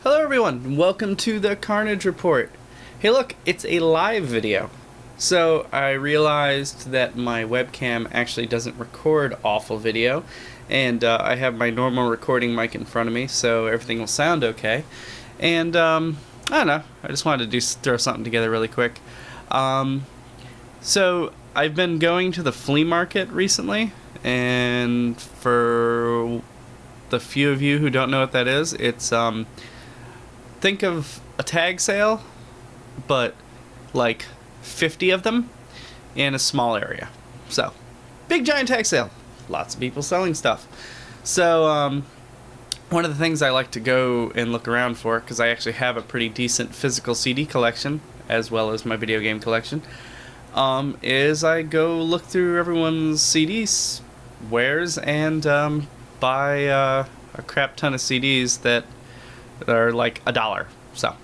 Hello everyone, and welcome to the Carnage Report. Hey look, it's a live video. So I realized that my webcam actually doesn't record awful video, and I have my normal recording mic in front of me, so everything will sound okay. And I don't know, I just wanted to throw something together really quick. So I've been going to the flea market recently, and for the few of you who don't know what that is, it's think of a tag sale, but like 50 of them in a small area. So, big giant tag sale. Lots of people selling stuff. So, one of the things I like to go and look around for, because I actually have a pretty decent physical CD collection, as well as my video game collection, is I go look through everyone's CDs, wares, and buy a crap ton of CDs that are like $1. So,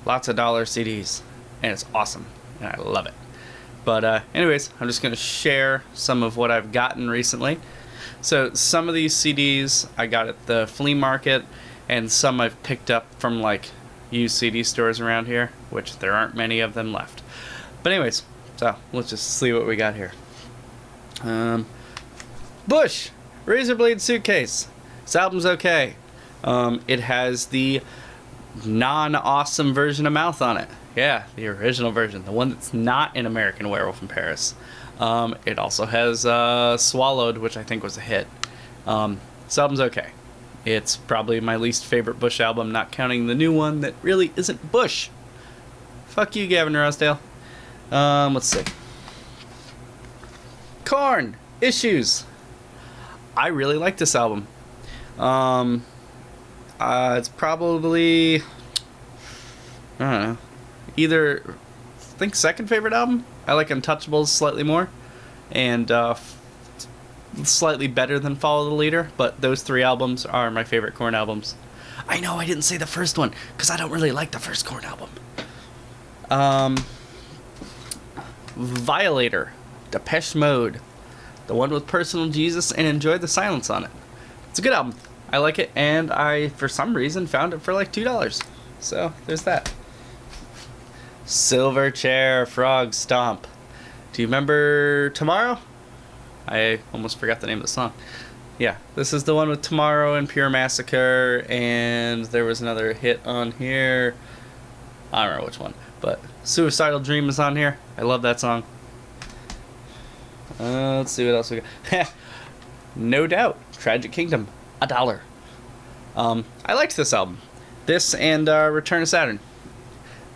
lots of dollar CDs, and it's awesome, and I love it. But anyways, I'm just going to share some of what I've gotten recently. So, some of these CDs I got at the flea market, and some I've picked up from like used CD stores around here, which there aren't many of them left. But anyways, so let's just see what we got here. Bush Razor Blade Suitcase. This album's okay. It has the non-awesome version of Mouth on it. Yeah, the original version, the one that's not in American Werewolf in Paris. It also has Swallowed, which I think was a hit. This album's okay. It's probably my least favorite Bush album, not counting the new one that really isn't Bush. Fuck you, Gavin Rossdale. Let's see. Korn, Issues. I really like this album. It's probably, I don't know, either, I think second favorite album. I like Untouchables slightly more, and slightly better than Follow the Leader, but those three albums are my favorite Korn albums. I know I didn't say the first one, because I don't really like the first Korn album. Violator, Depeche Mode, the one with Personal Jesus and Enjoy the Silence on it. It's a good album. I like it, and I, for some reason, found it for like $2. So, there's that. Silverchair Frog Stomp. Do you remember Tomorrow? I almost forgot the name of the song. Yeah, this is the one with Tomorrow and Pure Massacre, and there was another hit on here. I don't remember which one, but Suicidal Dream is on here. I love that song. Let's see what else we got. No Doubt, Tragic Kingdom. $1. I liked this album. This and Return to Saturn.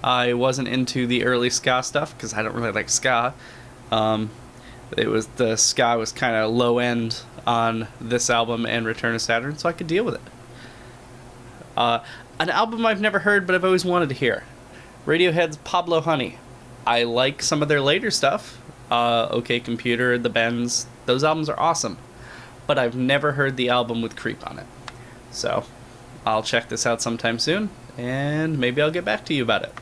I wasn't into the early ska stuff because I don't really like ska. The ska was kind of low end on this album and Return to Saturn, so I could deal with it. An album I've never heard but I've always wanted to hear. Radiohead's Pablo Honey. I like some of their later stuff. OK Computer, The Bends. Those albums are awesome. But I've never heard the album with Creep on it. So, I'll check this out sometime soon, and maybe I'll get back to you about it.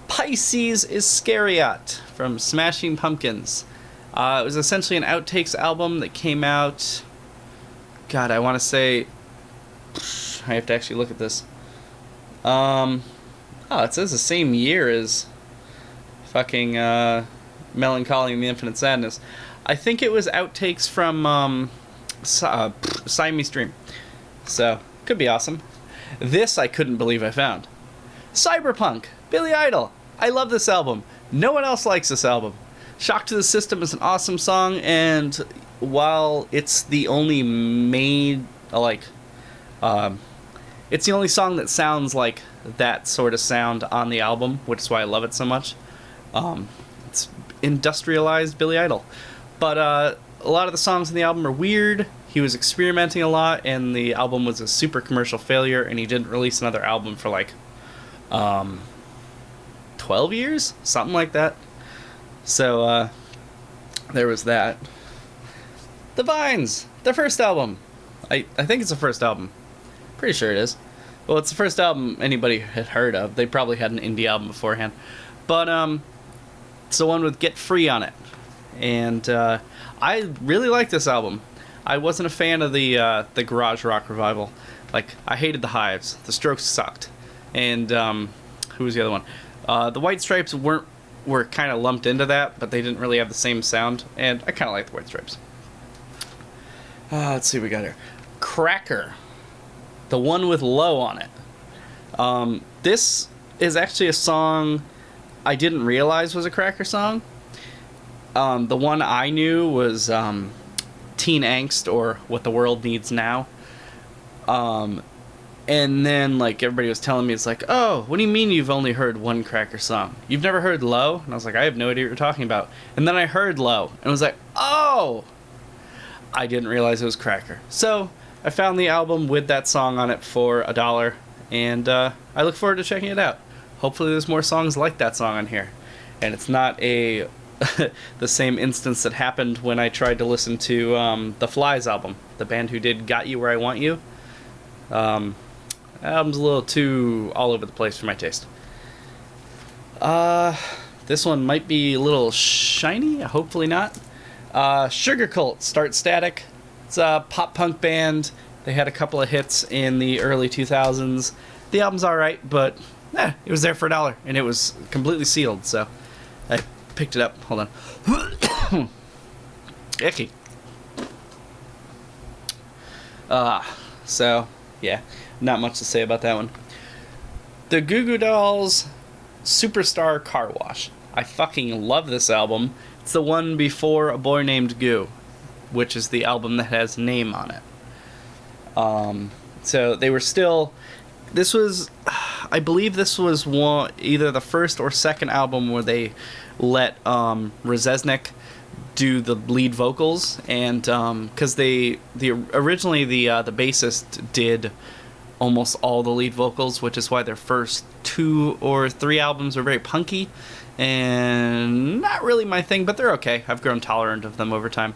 Pisces Iscariot from Smashing Pumpkins. It was essentially an outtakes album that came out, God, I want to say, I have to actually look at this. It says the same year as fucking Melancholy and the Infinite Sadness. I think it was outtakes from Siamese Dream. So, could be awesome. This I couldn't believe I found. Cyberpunk, Billy Idol. I love this album. No one else likes this album. Shock to the System is an awesome song, and while it's the only it's the only song that sounds like that sort of sound on the album, which is why I love it so much. It's industrialized Billy Idol. But a lot of the songs in the album are weird. He was experimenting a lot, and the album was a super commercial failure, and he didn't release another album for like 12 years? Something like that. So, there was that. The Vines, their first album. I think it's the first album. Pretty sure it is. Well, it's the first album anybody had heard of. They probably had an indie album beforehand. But, it's the one with Get Free on it. And I really like this album. I wasn't a fan of the garage rock revival. Like, I hated the Hives. The Strokes sucked. And who was the other one? The White Stripes were kind of lumped into that, but they didn't really have the same sound. And I kind of like the White Stripes. Let's see what we got here. Cracker. The one with Low on it. This is actually a song I didn't realize was a Cracker song. The one I knew was Teen Angst, or What the World Needs Now. And then, like, everybody was telling me, it's like, oh, what do you mean you've only heard one Cracker song? You've never heard Low? And I was like, I have no idea what you're talking about. And then I heard Low, and I was like, oh! I didn't realize it was Cracker. So, I found the album with that song on it for $1, and I look forward to checking it out. Hopefully there's more songs like that song on here. And it's not the same instance that happened when I tried to listen to the Flies album, the band who did Got You Where I Want You. Album's a little too all over the place for my taste. This one might be a little shiny, hopefully not. Sugar Cult, Start Static. It's a pop-punk band. They had a couple of hits in the early 2000s. The album's alright, but it was there for $1, and it was completely sealed, so I picked it up. Hold on. Icky. So, yeah, not much to say about that one. The Goo Goo Dolls Superstar Car Wash. I fucking love this album. It's the one before A Boy Named Goo, which is the album that has Name on it. So they were still... This was... I believe this was either the first or second album where they let Rzeznik do the lead vocals, and because originally the bassist did almost all the lead vocals, which is why their first 2 or 3 albums were very punky and not really my thing, but they're okay. I've grown tolerant of them over time.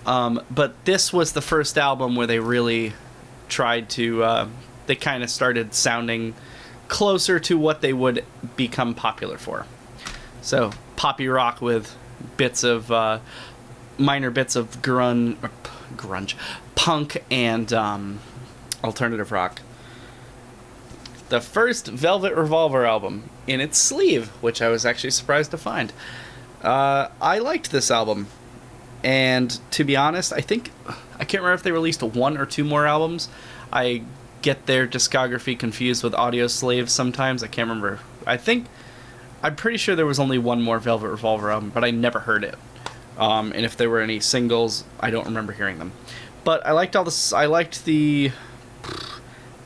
But this was the first album where they really tried to they kind of started sounding closer to what they would become popular for. So poppy rock with bits of minor bits of grunge, punk, and alternative rock. The first Velvet Revolver album in its sleeve, which I was actually surprised to find. I liked this album, and to be honest, I can't remember if they released 1 or 2 more albums. I get their discography confused with Audio Slave sometimes. I can't remember. I'm pretty sure there was only 1 more Velvet Revolver album, but I never heard it. And if there were any singles, I don't remember hearing them. But I liked all this. I liked the...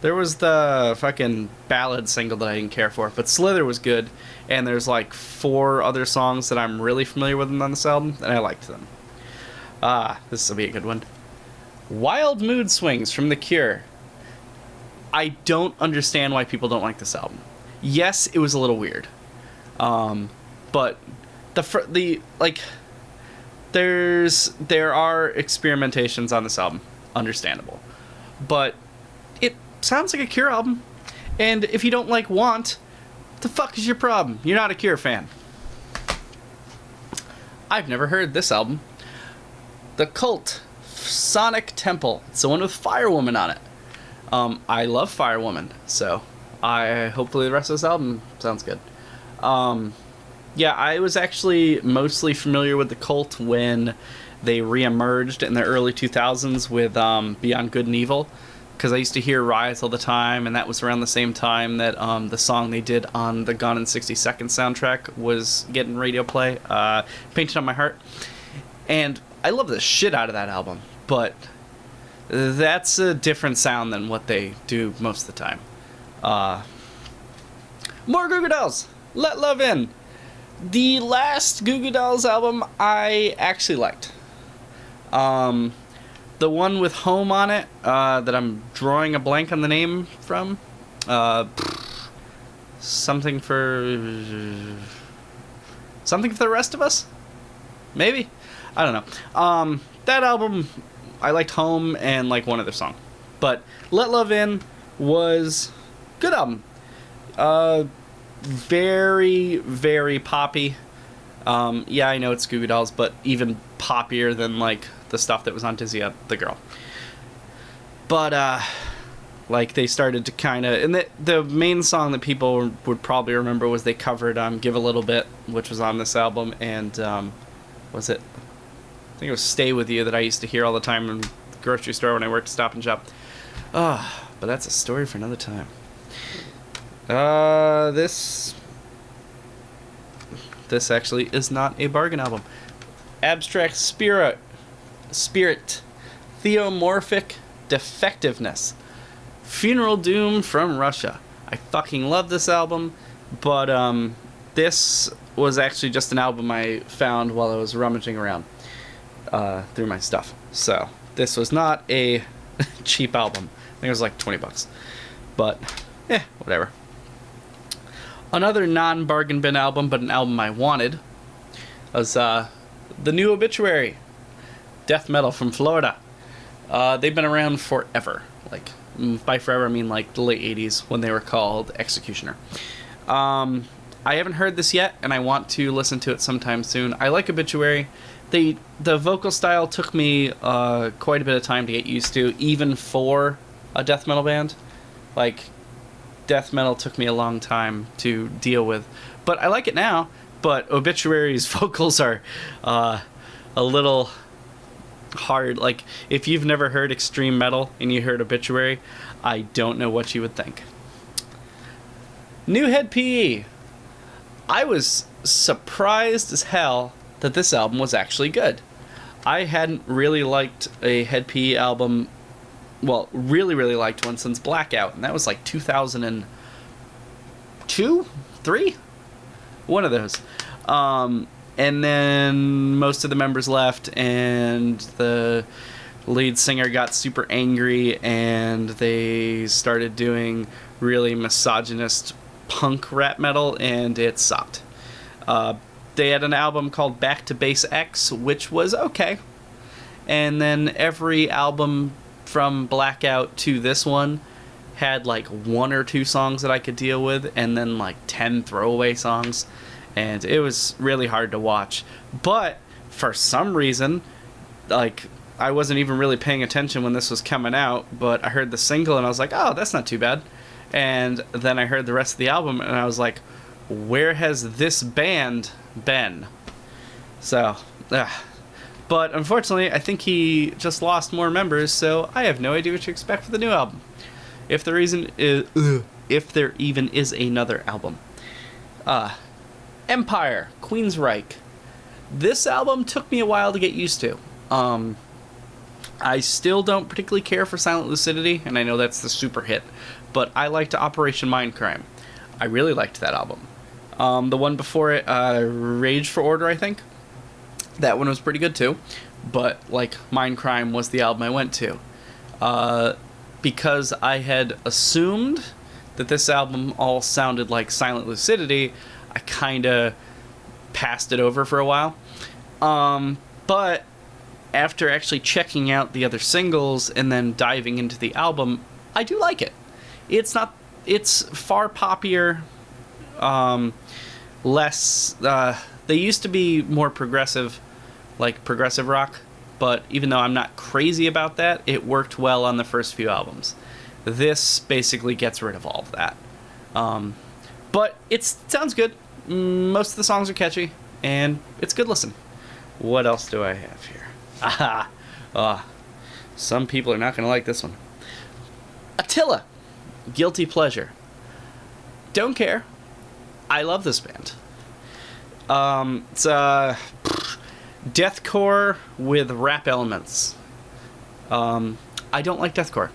There was the fucking ballad single that I didn't care for, but Slither was good, and there's like 4 other songs that I'm really familiar with on this album, and I liked them. This will be a good one. Wild Mood Swings from The Cure. I don't understand why people don't like this album. Yes, it was a little weird. But there are experimentations on this album, understandable, but it sounds like a Cure album. And if you don't like Want, what the fuck is your problem? You're not a Cure fan. I've never heard this album. The Cult, Sonic Temple. It's the one with Firewoman on it. I love Firewoman, so hopefully the rest of this album sounds good. Yeah, I was actually mostly familiar with the Cult when they reemerged in the early 2000s with Beyond Good and Evil, because I used to hear Rise all the time, and that was around the same time that the song they did on the Gone in 60 Seconds soundtrack was getting radio play, Painted on My Heart. And I love the shit out of that album, but that's a different sound than what they do most of the time. More Goo Goo Dolls, Let Love In. The last Goo Goo Dolls album I actually liked. The one with Home on it, that I'm drawing a blank on the name from. Something for the Rest of Us? Maybe? I don't know. That album, I liked Home and like one other song. But Let Love In was a good album. Very, very poppy. Yeah, I know it's Goo Goo Dolls, but even poppier than like the stuff that was on Dizzy Up the Girl. But like they started to kind of, and the main song that people would probably remember was they covered "Give a Little Bit," which was on this album, and was it? I think it was "Stay With You" that I used to hear all the time in the grocery store when I worked Stop and Shop. But that's a story for another time. This actually is not a bargain album. Abstract Spirit, Theomorphic Defectiveness, Funeral Doom from Russia. I fucking love this album, but this was actually just an album I found while I was rummaging around through my stuff. So this was not a cheap album. I think it was like $20, but whatever. Another non-bargain bin album, but an album I wanted, was the new Obituary, death metal from Florida. They've been around forever. Like, by forever I mean like the late 80s when they were called Executioner. I haven't heard this yet, and I want to listen to it sometime soon. I like Obituary. The vocal style took me quite a bit of time to get used to, even for a death metal band. Like, death metal took me a long time to deal with, but I like it now. But Obituary's vocals are a little hard. Like, if you've never heard extreme metal and you heard Obituary, I don't know what you would think. New Head PE. I was surprised as hell that this album was actually good. I hadn't really liked a Head PE album, well, really liked one since Blackout, and that was like 2002, 3, one of those. And then most of the members left, and the lead singer got super angry, and they started doing really misogynist punk rap metal, and it sucked. They had an album called Back to Base X, which was okay. And then every album from Blackout to this one had like 1 or 2 songs that I could deal with, and then like 10 throwaway songs, and it was really hard to watch. But for some reason, like, I wasn't even really paying attention when this was coming out, but I heard the single and I was like, oh, that's not too bad. And then I heard the rest of the album and I was like, where has this band been? So but unfortunately, I think he just lost more members, so I have no idea what to expect for the new album. If there even is another album. Empire, Queensryche. This album took me a while to get used to. I still don't particularly care for Silent Lucidity, and I know that's the super hit, but I liked Operation Mindcrime. I really liked that album. The one before it, Rage for Order, I think. That one was pretty good too, but like Mindcrime was the album I went to. Because I had assumed that this album all sounded like Silent Lucidity, I kind of passed it over for a while. But after actually checking out the other singles and then diving into the album, I do like it. It's far poppier, less, they used to be more progressive, like progressive rock, but even though I'm not crazy about that, it worked well on the first few albums. This basically gets rid of all of that. But it sounds good. Most of the songs are catchy, and it's good listen. What else do I have here? Some people are not going to like this one. Attila, Guilty Pleasure. Don't care. I love this band. It's deathcore with rap elements. I don't like deathcore.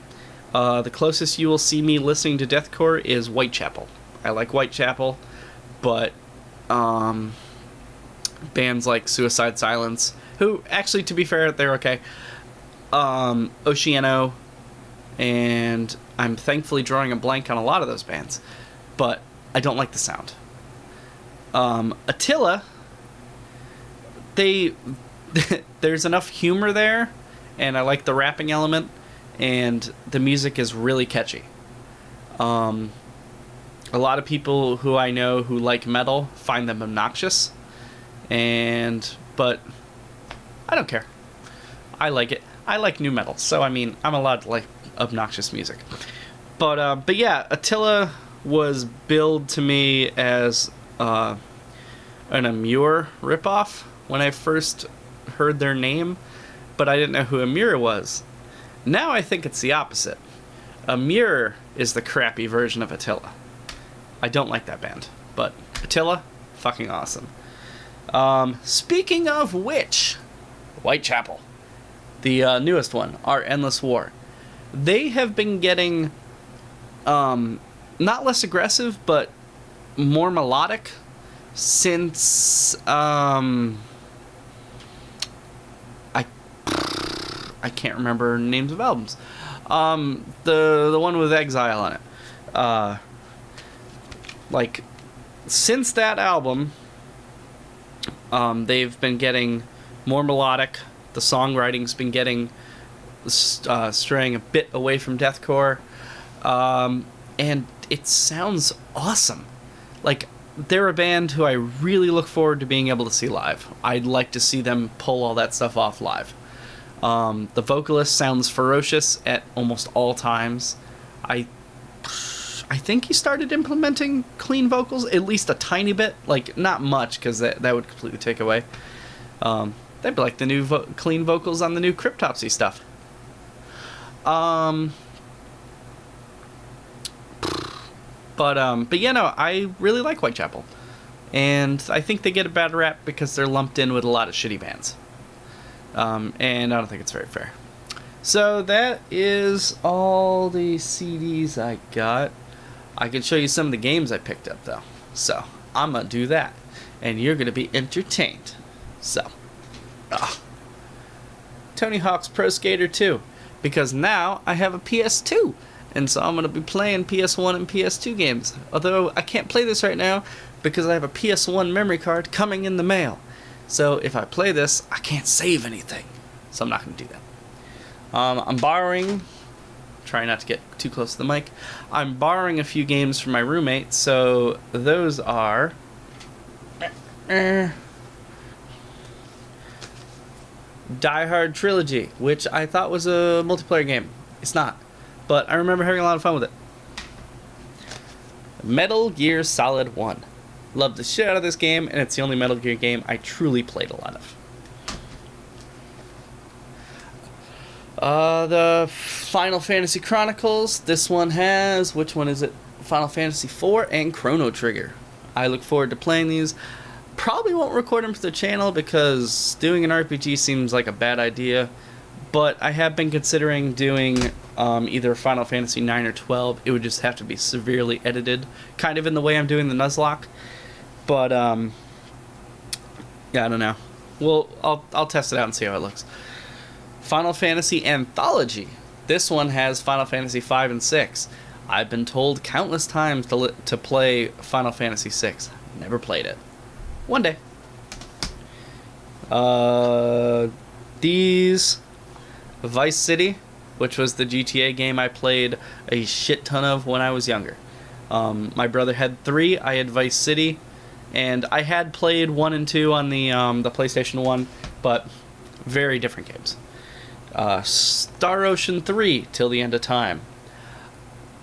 The closest you will see me listening to deathcore is Whitechapel. I like Whitechapel, but bands like Suicide Silence, who actually, to be fair, they're okay. Oceano, and I'm thankfully drawing a blank on a lot of those bands, but I don't like the sound. Attila, there's enough humor there, and I like the rapping element, and the music is really catchy. A lot of people who I know who like metal find them obnoxious, but I don't care. I like it. I like new metal, so I mean, I'm allowed to like obnoxious music. But yeah, Attila was billed to me as an Amur ripoff when I first heard their name, but I didn't know who Amur was. Now I think it's the opposite. Amur is the crappy version of Attila. I don't like that band, but Attila, fucking awesome. Speaking of which, Whitechapel, the newest one, Our Endless War. They have been getting not less aggressive, but more melodic since I can't remember names of albums. The one with Exile on it. Like since that album, they've been getting more melodic. The songwriting's been getting straying a bit away from deathcore, and it sounds awesome. Like, they're a band who I really look forward to being able to see live. I'd like to see them pull all that stuff off live. The vocalist sounds ferocious at almost all times. I think he started implementing clean vocals, at least a tiny bit. Like, not much, because that would completely take away. That'd be like the new clean vocals on the new Cryptopsy stuff. But yeah, no, I really like Whitechapel. And I think they get a bad rap because they're lumped in with a lot of shitty bands. And I don't think it's very fair. So that is all the CDs I got. I can show you some of the games I picked up, though. So I'm going to do that. And you're going to be entertained. So, Tony Hawk's Pro Skater 2. Because now I have a PS2. And so I'm going to be playing PS1 and PS2 games. Although I can't play this right now because I have a PS1 memory card coming in the mail. So if I play this, I can't save anything. So I'm not going to do that. I'm borrowing... Try not to get too close to the mic. I'm borrowing a few games from my roommate. So those are... Die Hard Trilogy, which I thought was a multiplayer game. It's not. But I remember having a lot of fun with it. Metal Gear Solid 1. Loved the shit out of this game, and it's the only Metal Gear game I truly played a lot of. The Final Fantasy Chronicles. This one has... Which one is it? Final Fantasy IV and Chrono Trigger. I look forward to playing these. Probably won't record them for the channel because doing an RPG seems like a bad idea. But I have been considering doing either Final Fantasy 9 or 12. It would just have to be severely edited, kind of in the way I'm doing the Nuzlocke. But yeah, I don't know. Well, I'll test it out and see how it looks. Final Fantasy Anthology. This one has Final Fantasy 5 and 6. I've been told countless times to play Final Fantasy 6. Never played it. One day. These... Vice City, which was the GTA game I played a shit ton of when I was younger. My brother had 3, I had Vice City, and I had played 1 and 2 on the PlayStation 1, but very different games. Star Ocean 3, Till the End of Time.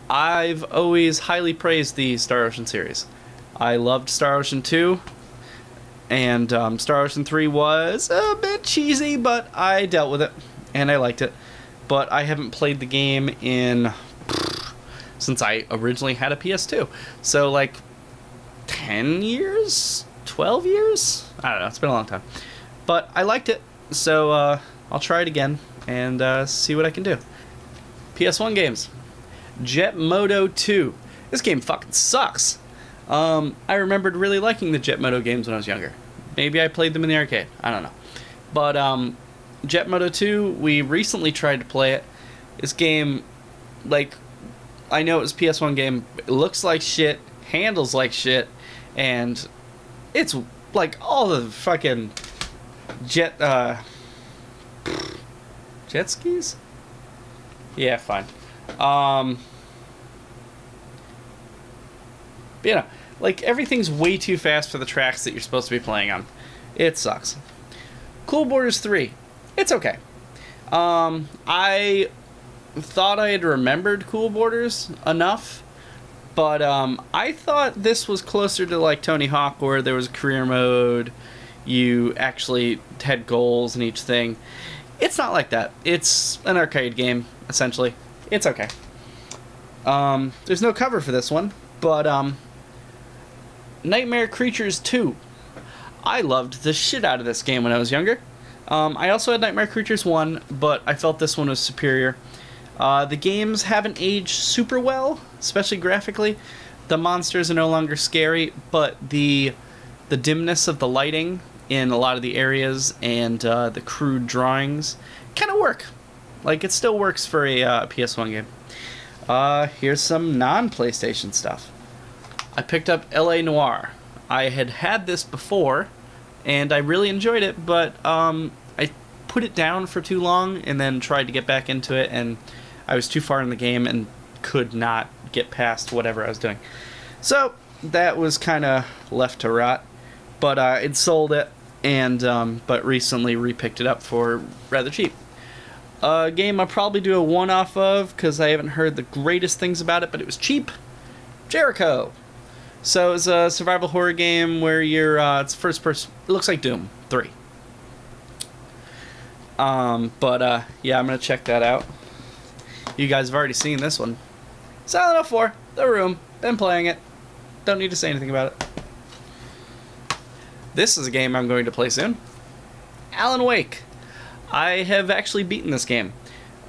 I've always highly praised the Star Ocean series. I loved Star Ocean 2, and Star Ocean 3 was a bit cheesy, but I dealt with it. And I liked it. But I haven't played the game since I originally had a PS2. So, like, 10 years? 12 years? I don't know. It's been a long time. But I liked it. So, I'll try it again and see what I can do. PS1 games. Jet Moto 2. This game fucking sucks. I remembered really liking the Jet Moto games when I was younger. Maybe I played them in the arcade. I don't know. But, Jet Moto 2, we recently tried to play it. This game, like, I know it was a PS1 game. It looks like shit, handles like shit, and it's like all the fucking jet skis? Yeah, fine. But, you know, like, everything's way too fast for the tracks that you're supposed to be playing on. It sucks. Cool Borders 3. It's okay. I thought I had remembered Cool Borders enough, but I thought this was closer to like Tony Hawk, where there was career mode, you actually had goals in each thing. It's not like that. It's an arcade game, essentially. It's okay. There's no cover for this one, but Nightmare Creatures 2. I loved the shit out of this game when I was younger. I also had Nightmare Creatures 1, but I felt this one was superior. The games haven't aged super well, especially graphically. The monsters are no longer scary, but the dimness of the lighting in a lot of the areas and the crude drawings kind of work. Like, it still works for a PS1 game. Here's some non-PlayStation stuff. I picked up L.A. Noire. I had this before, and I really enjoyed it, but I put it down for too long and then tried to get back into it, and I was too far in the game and could not get past whatever I was doing. So that was kind of left to rot, but it sold it, and but recently repicked it up for rather cheap. A game I'll probably do a one-off of because I haven't heard the greatest things about it, but it was cheap. Jericho. So it's a survival horror game where you're it's first person. It looks like Doom 3. But yeah, I'm gonna check that out. You guys have already seen this one. Silent Hill 4, The Room. Been playing it. Don't need to say anything about it. This is a game I'm going to play soon. Alan Wake. I have actually beaten this game,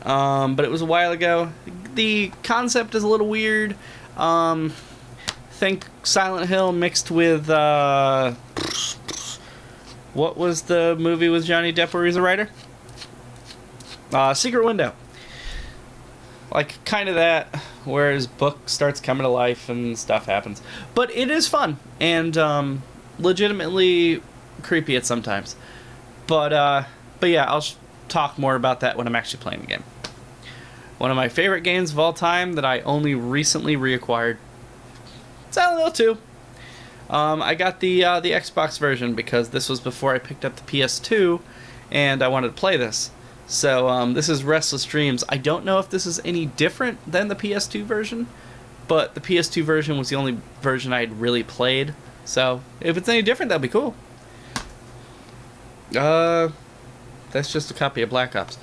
but it was a while ago. The concept is a little weird. Think Silent Hill mixed with what was the movie with Johnny Depp where he's a writer? Secret Window. Like, kind of that, where his book starts coming to life and stuff happens. But it is fun, and legitimately creepy at sometimes. But yeah, I'll talk more about that when I'm actually playing the game. One of my favorite games of all time that I only recently reacquired. Silent Hill 2. I got the Xbox version because this was before I picked up the PS2, and I wanted to play this. So this is Restless Dreams. I don't know if this is any different than the PS2 version, but the PS2 version was the only version I had really played. So if it's any different, that'd be cool. That's just a copy of Black Ops.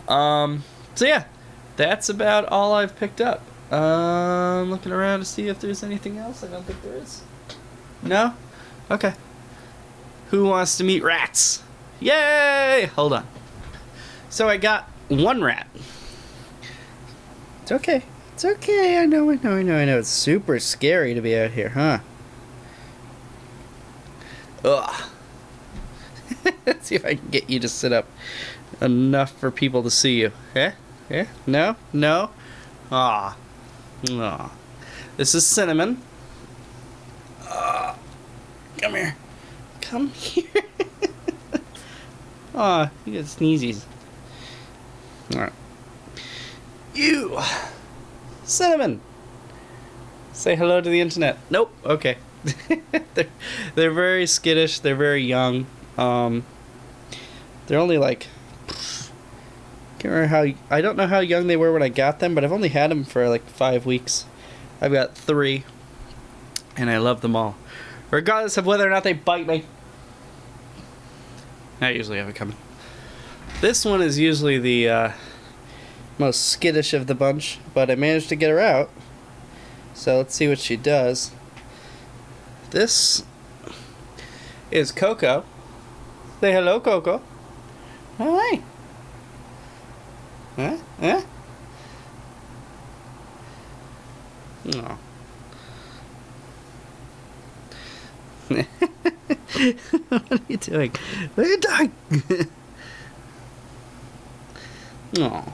So yeah, that's about all I've picked up. I'm looking around to see if there's anything else. I don't think there is. No? Okay. Who wants to meet rats? Yay! Hold on. So I got one rat. It's okay. It's okay. I know. It's super scary to be out here, huh? Ugh. Let's see if I can get you to sit up enough for people to see you. Eh? Yeah? No? No? Ah. Aw. This is Cinnamon. Come here. Come here. Aw, you got sneezies. Alright. You! Cinnamon! Say hello to the internet. Nope. Okay. they're very skittish. They're very young. They're only like... Can't remember how... I don't know how young they were when I got them, but I've only had them for like 5 weeks. I've got 3. And I love them all. Regardless of whether or not they bite me. I usually have it coming. This one is usually the most skittish of the bunch, but I managed to get her out. So let's see what she does. This is Coco. Say hello, Coco. Hi. Huh? Huh? Aw. What are you doing? What are you doing? Aw.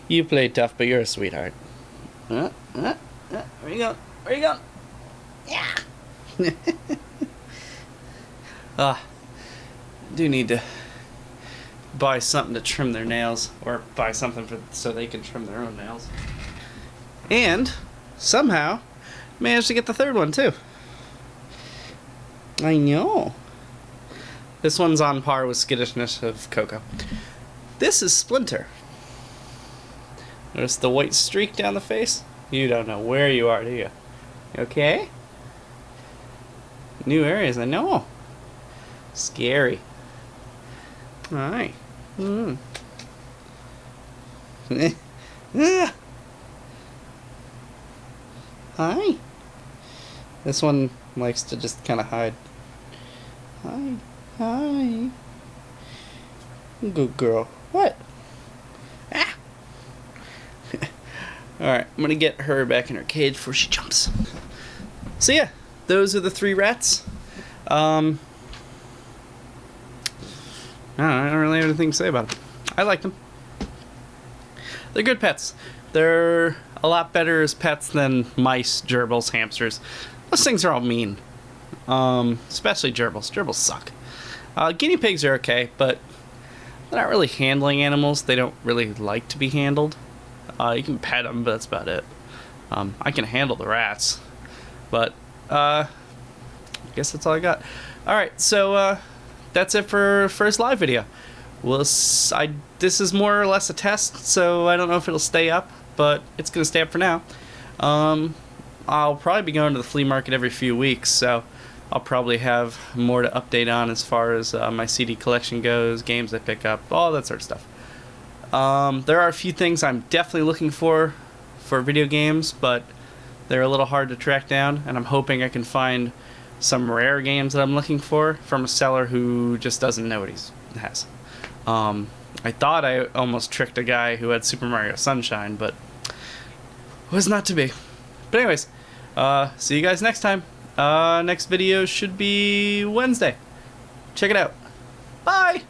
You play tough, but you're a sweetheart. Where you going? Where you going? Yeah. I do need to buy something to trim their nails, or buy something so they can trim their own nails. And somehow managed to get the third one too. I know. This one's on par with skittishness of Coco. This is Splinter. Notice the white streak down the face? You don't know where you are, do you? Okay? New areas, I know. Scary. Alright. Hi. This one likes to just kind of hide. Hi. Hi. Good girl. What? Ah! Alright, I'm gonna get her back in her cage before she jumps. So yeah, those are the 3 rats. I don't really have anything to say about them. I like them. They're good pets. They're a lot better as pets than mice, gerbils, hamsters. Those things are all mean. Especially gerbils. Gerbils suck. Guinea pigs are okay, but they're not really handling animals. They don't really like to be handled. You can pet them, but that's about it. I can handle the rats, but I guess that's all I got. Alright, so that's it for first live video. This is more or less a test, so I don't know if it'll stay up, but it's gonna stay up for now. I'll probably be going to the flea market every few weeks, so I'll probably have more to update on as far as my CD collection goes, games I pick up, all that sort of stuff. There are a few things I'm definitely looking for video games, but they're a little hard to track down, and I'm hoping I can find some rare games that I'm looking for from a seller who just doesn't know what he has. I thought I almost tricked a guy who had Super Mario Sunshine, but was not to be. But anyways, see you guys next time. Next video should be Wednesday. Check it out. Bye!